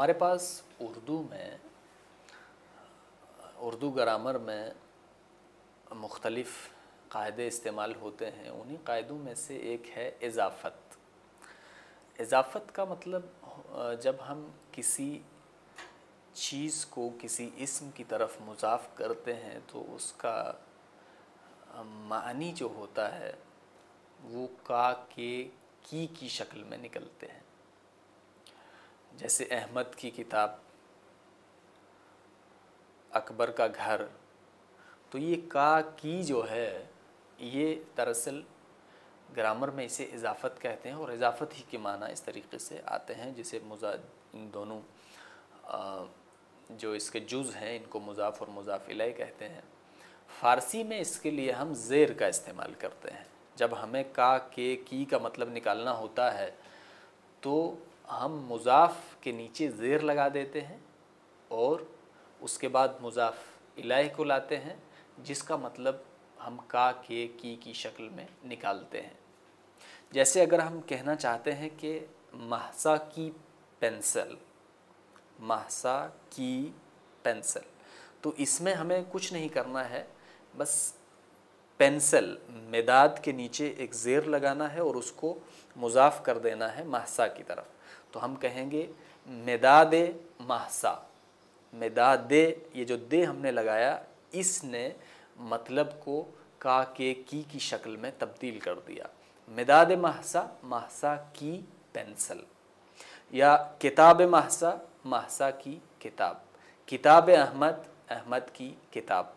हमारे पास उर्दू ग्रामर में मुख्तलिफ़ कायदे इस्तेमाल होते हैं। उन्हीं कायदों में से एक है इज़ाफ़त। इज़ाफ़त का मतलब जब हम किसी चीज़ को किसी इस्म की तरफ मुज़ाफ़ करते हैं तो उसका मानी जो होता है वो का के की शक्ल में निकलते हैं। जैसे अहमद की किताब, अकबर का घर, तो ये का की जो है ये दरअसल ग्रामर में इसे इज़ाफ़त कहते हैं और इज़ाफ़त ही के माना इस तरीक़े से आते हैं जिसे इन दोनों जो इसके जुज़ हैं इनको मुज़ाफ़ और मुज़ाफ़ इलैह कहते हैं। फ़ारसी में इसके लिए हम ज़ेर का इस्तेमाल करते हैं। जब हमें का के की का मतलब निकालना होता है तो हम मुज़ाफ़ के नीचे ज़ेर लगा देते हैं और उसके बाद मुज़ाफ़ इलैह को लाते हैं जिसका मतलब हम का के की शक्ल में निकालते हैं। जैसे अगर हम कहना चाहते हैं कि महसा की पेंसिल, महसा की पेंसिल, तो इसमें हमें कुछ नहीं करना है, बस पेंसिल मिदाद के नीचे एक ज़ेर लगाना है और उसको मुज़ाफ़ कर देना है महसा की तरफ। तो हम कहेंगे मिदादे महसा। मिदादे, ये जो दे हमने लगाया इसने मतलब को का के की शक्ल में तब्दील कर दिया। मिदाद महसा, महसा की पेंसिल। या किताब महसा, महसा की किताब। किताब अहमद, अहमद की किताब।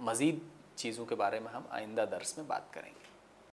मज़ीद चीज़ों के बारे में हम आइंदा दर्स में बात करेंगे।